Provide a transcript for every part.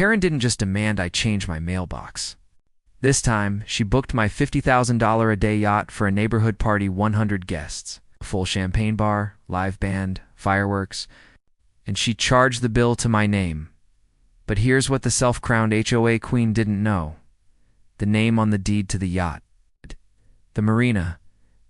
Karen didn't just demand I change my mailbox. This time, she booked my $50,000 a day yacht for a neighborhood party, 100 guests, a full champagne bar, live band, fireworks, and she charged the bill to my name. But here's what the self-crowned HOA queen didn't know. The name on the deed to the yacht, the marina,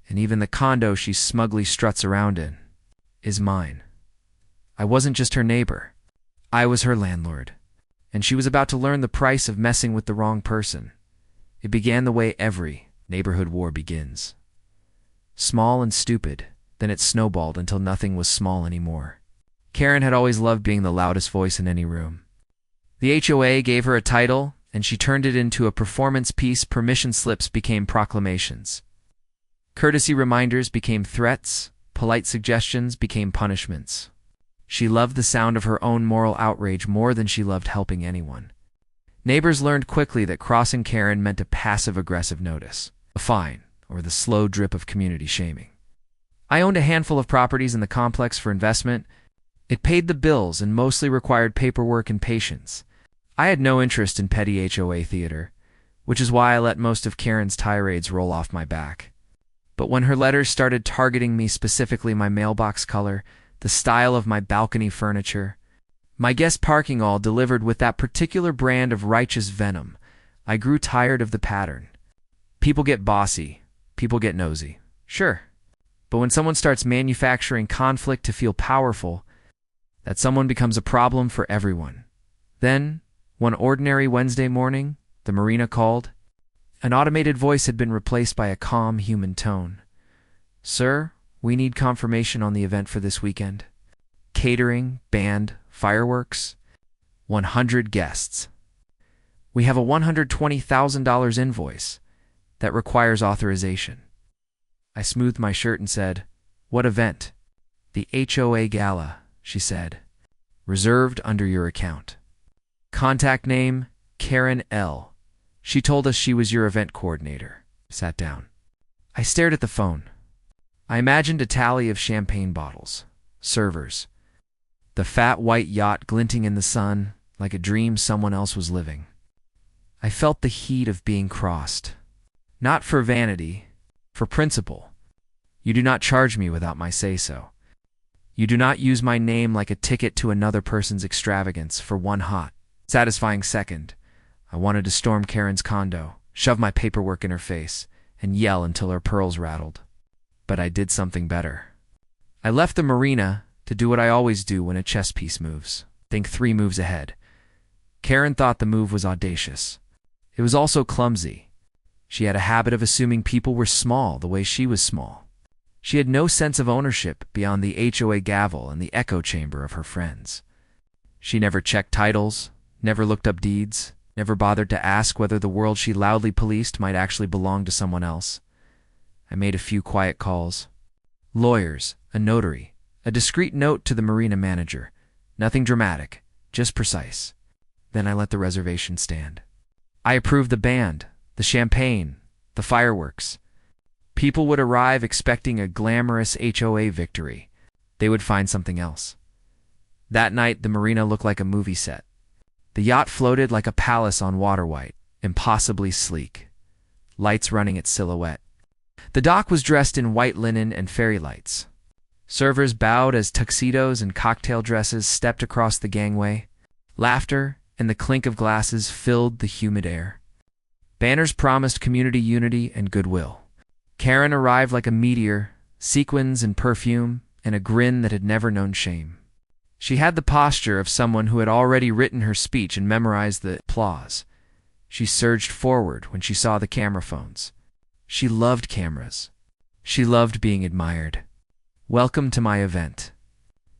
and even the condo she smugly struts around in, is mine. I wasn't just her neighbor. I was her landlord. And she was about to learn the price of messing with the wrong person. It began the way every neighborhood war begins. Small and stupid, then it snowballed until nothing was small anymore. Karen had always loved being the loudest voice in any room. The HOA gave her a title, and she turned it into a performance piece. Permission slips became proclamations. Courtesy reminders became threats. Polite suggestions became punishments. She loved the sound of her own moral outrage more than she loved helping anyone. Neighbors learned quickly that crossing Karen meant a passive-aggressive notice, a fine, or the slow drip of community shaming. I owned a handful of properties in the complex for investment. It paid the bills and mostly required paperwork and patience. I had no interest in petty HOA theater, which is why I let most of Karen's tirades roll off my back. But when her letters started targeting me, specifically my mailbox color, the style of my balcony furniture, my guest parking, all delivered with that particular brand of righteous venom, I grew tired of the pattern. People get bossy. People get nosy. Sure. But when someone starts manufacturing conflict to feel powerful, that someone becomes a problem for everyone. Then, one ordinary Wednesday morning, the marina called. An automated voice had been replaced by a calm human tone. "Sir, we need confirmation on the event for this weekend. Catering, band, fireworks, 100 guests. We have a $120,000 invoice that requires authorization." I smoothed my shirt and said, "What event?" "The HOA Gala," she said. "Reserved under your account. Contact name, Karen L. She told us she was your event coordinator." Sat down. I stared at the phone. I imagined a tally of champagne bottles, servers, the fat white yacht glinting in the sun like a dream someone else was living. I felt the heat of being crossed. Not for vanity, for principle. You do not charge me without my say-so. You do not use my name like a ticket to another person's extravagance for one hot, satisfying second. I wanted to storm Karen's condo, shove my paperwork in her face, and yell until her pearls rattled. But I did something better. I left the marina to do what I always do when a chess piece moves. Think 3 moves ahead. Karen thought the move was audacious. It was also clumsy. She had a habit of assuming people were small the way she was small. She had no sense of ownership beyond the HOA gavel and the echo chamber of her friends. She never checked titles, never looked up deeds, never bothered to ask whether the world she loudly policed might actually belong to someone else. I made a few quiet calls. Lawyers, a notary, a discreet note to the marina manager. Nothing dramatic, just precise. Then I let the reservation stand. I approved the band, the champagne, the fireworks. People would arrive expecting a glamorous HOA victory. They would find something else. That night, the marina looked like a movie set. The yacht floated like a palace on water white, impossibly sleek. Lights running its silhouette. The dock was dressed in white linen and fairy lights. Servers bowed as tuxedos and cocktail dresses stepped across the gangway. Laughter and the clink of glasses filled the humid air. Banners promised community unity and goodwill. Karen arrived like a meteor, sequins and perfume, and a grin that had never known shame. She had the posture of someone who had already written her speech and memorized the applause. She surged forward when she saw the camera phones. She loved cameras. She loved being admired. "Welcome to my event."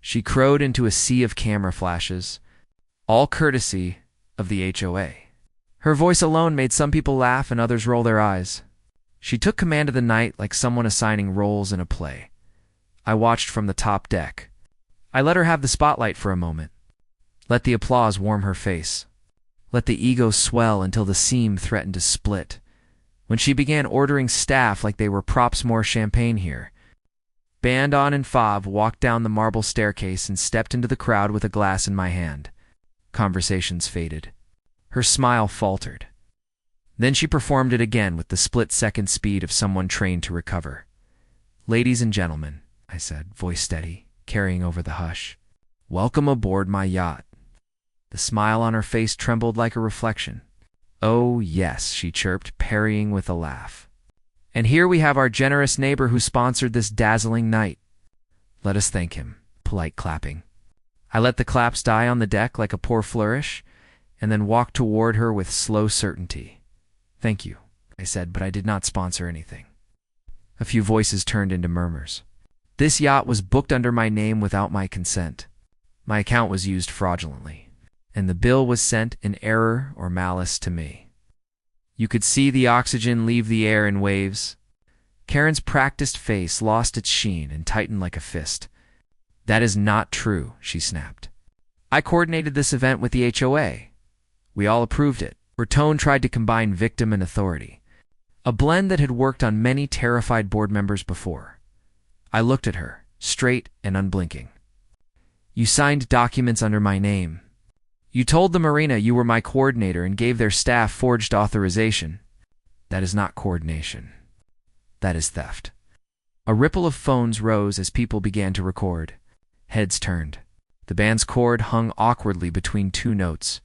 She crowed into a sea of camera flashes, all courtesy of the HOA. Her voice alone made some people laugh and others roll their eyes. She took command of the night like someone assigning roles in a play. I watched from the top deck. I let her have the spotlight for a moment. Let the applause warm her face. Let the ego swell until the seam threatened to split. When she began ordering staff like they were props, "More champagne here." Band on and Fav walked down the marble staircase and stepped into the crowd with a glass in my hand. Conversations faded. Her smile faltered. Then she performed it again with the split-second speed of someone trained to recover. "Ladies and gentlemen," I said, voice steady, carrying over the hush, "welcome aboard my yacht." The smile on her face trembled like a reflection. "Oh, yes," she chirped, parrying with a laugh. "And here we have our generous neighbor who sponsored this dazzling night. Let us thank him." Polite clapping. I let the claps die on the deck like a poor flourish, and then walked toward her with slow certainty. "Thank you," I said, but I did not sponsor anything. A few voices turned into murmurs. This yacht was booked under my name without my consent. My account was used fraudulently, and the bill was sent in error or malice to me. You could see the oxygen leave the air in waves. Karen's practiced face lost its sheen and tightened like a fist. "That is not true," she snapped. "I coordinated this event with the HOA. We all approved it." Her tone tried to combine victim and authority, a blend that had worked on many terrified board members before. I looked at her, straight and unblinking. "You signed documents under my name. You told the marina you were my coordinator and gave their staff forged authorization. That is not coordination. That is theft." A ripple of phones rose as people began to record. Heads turned. The band's cord hung awkwardly between two notes.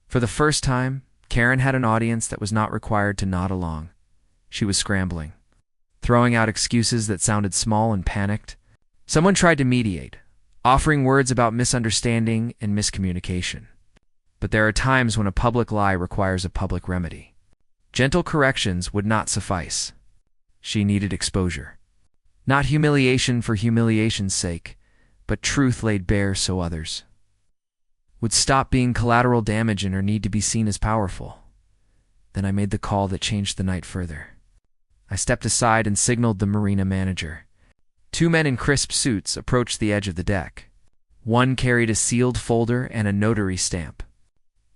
For the first time, Karen had an audience that was not required to nod along. She was scrambling, throwing out excuses that sounded small and panicked. Someone tried to mediate, offering words about misunderstanding and miscommunication. But there are times when a public lie requires a public remedy. Gentle corrections would not suffice. She needed exposure. Not humiliation for humiliation's sake, but truth laid bare so others would stop being collateral damage in her need to be seen as powerful. Then I made the call that changed the night further. I stepped aside and signaled the marina manager. Two men in crisp suits approached the edge of the deck. One carried a sealed folder and a notary stamp.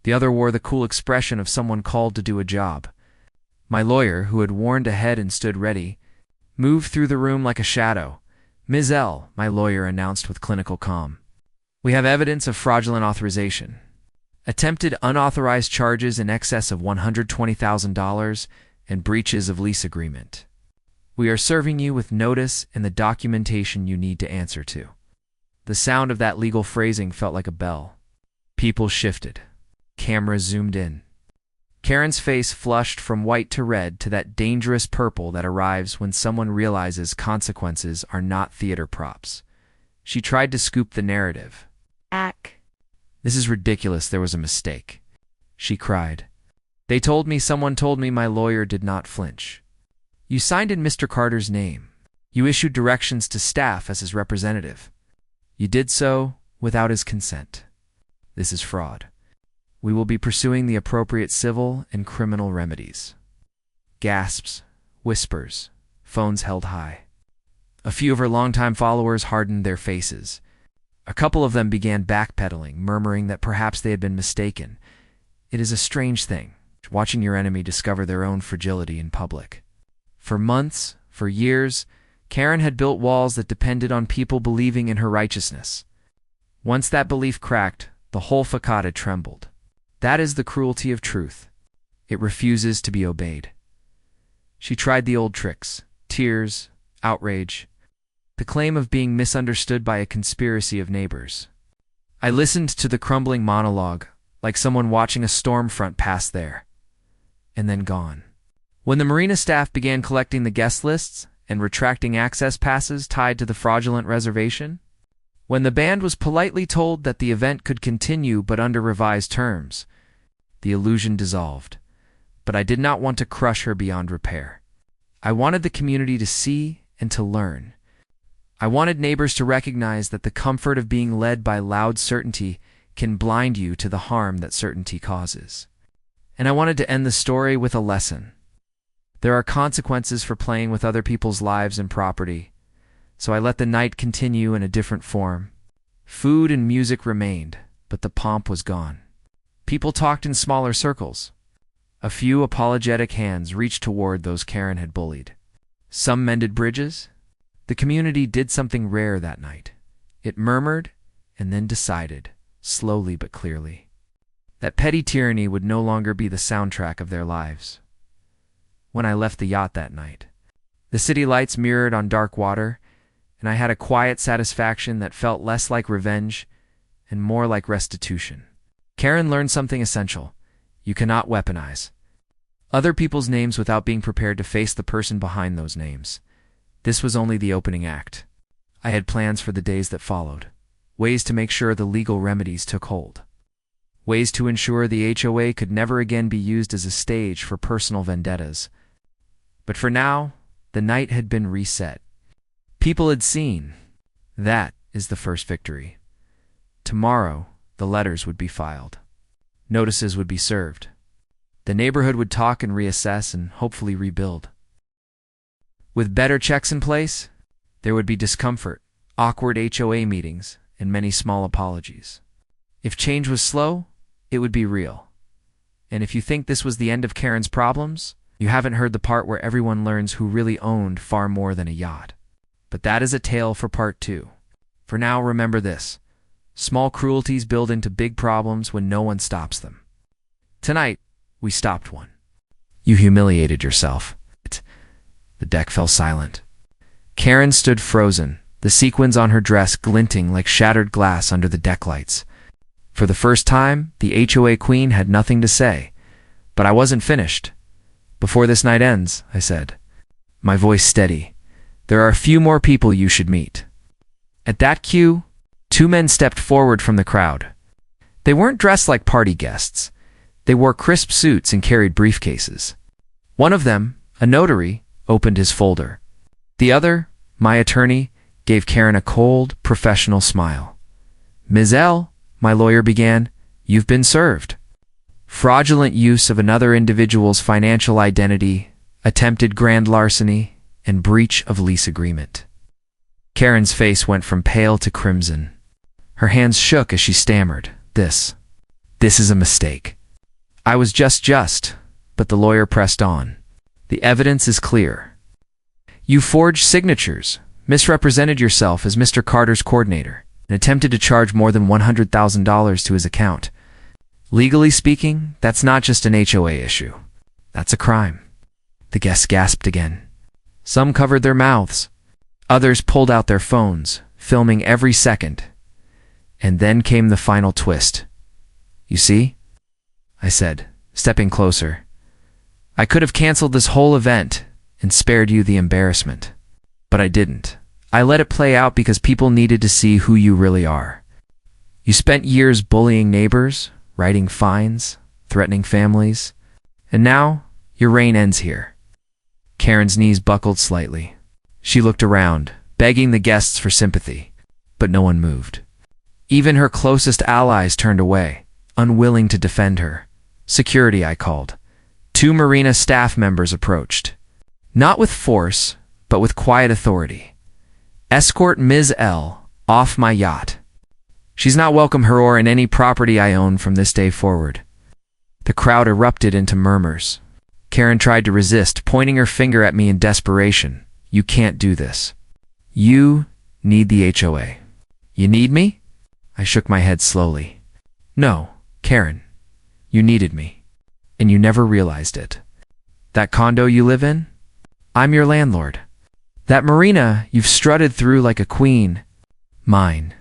The other wore the cool expression of someone called to do a job. My lawyer, who had warned ahead and stood ready, moved through the room like a shadow. "Ms. L," my lawyer announced with clinical calm, "we have evidence of fraudulent authorization. Attempted unauthorized charges in excess of $120,000 and breaches of lease agreement. We are serving you with notice and the documentation you need to answer to." The sound of that legal phrasing felt like a bell. People shifted. Cameras zoomed in. Karen's face flushed from white to red to that dangerous purple that arrives when someone realizes consequences are not theater props. She tried to scoop the narrative. "This is ridiculous. There was a mistake," she cried. Someone told me." My lawyer did not flinch. "You signed in Mr. Carter's name. You issued directions to staff as his representative. You did so without his consent. This is fraud. We will be pursuing the appropriate civil and criminal remedies." Gasps, whispers, phones held high. A few of her longtime followers hardened their faces. A couple of them began backpedaling, murmuring that perhaps they had been mistaken. It is a strange thing, watching your enemy discover their own fragility in public. For months, for years, Karen had built walls that depended on people believing in her righteousness. Once that belief cracked, the whole facade had trembled. That is the cruelty of truth. It refuses to be obeyed. She tried the old tricks: tears, outrage, the claim of being misunderstood by a conspiracy of neighbors. I listened to the crumbling monologue, like someone watching a storm front pass there, and then gone. When the marina staff began collecting the guest lists and retracting access passes tied to the fraudulent reservation, when the band was politely told that the event could continue but under revised terms, the illusion dissolved. But I did not want to crush her beyond repair. I wanted the community to see and to learn. I wanted neighbors to recognize that the comfort of being led by loud certainty can blind you to the harm that certainty causes. And I wanted to end the story with a lesson. There are consequences for playing with other people's lives and property, so I let the night continue in a different form. Food and music remained, but the pomp was gone. People talked in smaller circles. A few apologetic hands reached toward those Karen had bullied. Some mended bridges. The community did something rare that night. It murmured and then decided, slowly but clearly. that petty tyranny would no longer be the soundtrack of their lives. When I left the yacht that night, the city lights mirrored on dark water, and I had a quiet satisfaction that felt less like revenge and more like restitution. Karen learned something essential. You cannot weaponize other people's names without being prepared to face the person behind those names. This was only the opening act. I had plans for the days that followed, ways to make sure the legal remedies took hold, ways to ensure the HOA could never again be used as a stage for personal vendettas. But for now, the night had been reset. People had seen. That is the first victory. Tomorrow, the letters would be filed. Notices would be served. The neighborhood would talk and reassess and hopefully rebuild. With better checks in place, there would be discomfort, awkward HOA meetings, and many small apologies. If change was slow, it would be real. And if you think this was the end of Karen's problems, you haven't heard the part where everyone learns who really owned far more than a yacht. But that is a tale for part 2. For now, remember this. Small cruelties build into big problems when no one stops them. Tonight, we stopped one. You humiliated yourself. The deck fell silent. Karen stood frozen, the sequins on her dress glinting like shattered glass under the deck lights. For the first time, the HOA queen had nothing to say. But I wasn't finished. Before this night ends, I said, my voice steady, there are a few more people you should meet. At that cue, 2 men stepped forward from the crowd. They weren't dressed like party guests. They wore crisp suits and carried briefcases. One of them, a notary, opened his folder. The other, my attorney, gave Karen a cold, professional smile. Ms. L., my lawyer began, you've been served. Fraudulent use of another individual's financial identity, attempted grand larceny, and breach of lease agreement. Karen's face went from pale to crimson. Her hands shook as she stammered, This is a mistake. I was just, but the lawyer pressed on. The evidence is clear. You forged signatures, misrepresented yourself as Mr. Carter's coordinator, and attempted to charge more than $100,000 to his account. Legally speaking, that's not just an HOA issue. That's a crime. The guests gasped again. Some covered their mouths. Others pulled out their phones, filming every second. And then came the final twist. You see? I said, stepping closer. I could have canceled this whole event and spared you the embarrassment. But I didn't. I let it play out because people needed to see who you really are. You spent years bullying neighbors, writing fines, threatening families, and now your reign ends here. Karen's knees buckled slightly. She looked around, begging the guests for sympathy, but no one moved. Even her closest allies turned away, unwilling to defend her. Security, I called. 2 marina staff members approached. Not with force, but with quiet authority. Escort Ms. L. off my yacht. She's not welcome her or in any property I own from this day forward. The crowd erupted into murmurs. Karen tried to resist, pointing her finger at me in desperation. You can't do this. You need the HOA. You need me? I shook my head slowly. No, Karen. You needed me, and you never realized it. That condo you live in? I'm your landlord. That marina you've strutted through like a queen? Mine.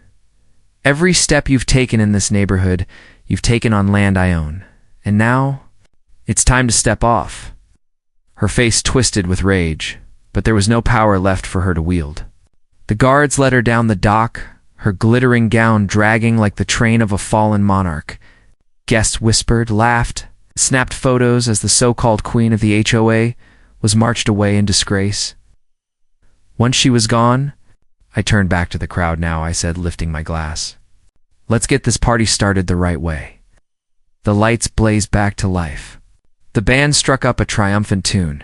Every step you've taken in this neighborhood, you've taken on land I own. And now, it's time to step off. Her face twisted with rage, but there was no power left for her to wield. The guards led her down the dock, her glittering gown dragging like the train of a fallen monarch. Guests whispered, laughed, snapped photos as the so-called queen of the HOA was marched away in disgrace. Once she was gone, I turned back to the crowd now, I said, lifting my glass. Let's get this party started the right way. The lights blazed back to life. The band struck up a triumphant tune.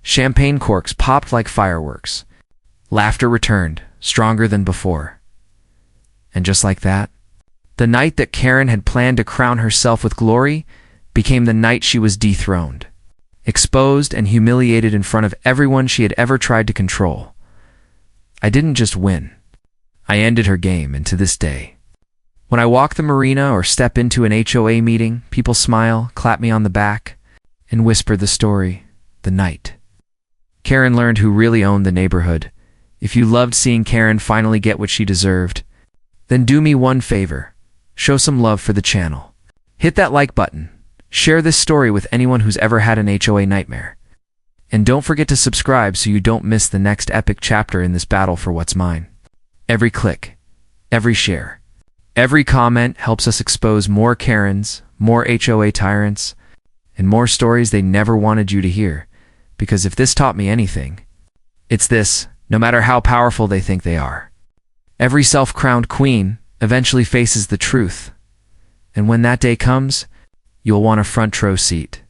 Champagne corks popped like fireworks. Laughter returned, stronger than before. And just like that, the night that Karen had planned to crown herself with glory became the night she was dethroned, exposed and humiliated in front of everyone she had ever tried to control. I didn't just win. I ended her game, and to this day, When I walk the marina or step into an HOA meeting, people smile, clap me on the back, and whisper the story, the night. Karen learned who really owned the neighborhood. If you loved seeing Karen finally get what she deserved, then do me one favor. Show some love for the channel. Hit that like button. Share this story with anyone who's ever had an HOA nightmare. And don't forget to subscribe so you don't miss the next epic chapter in this battle for what's mine. Every click, every share, every comment helps us expose more Karens, more HOA tyrants, and more stories they never wanted you to hear. Because if this taught me anything, it's this: no matter how powerful they think they are, every self-crowned queen eventually faces the truth. And when that day comes, you'll want a front row seat.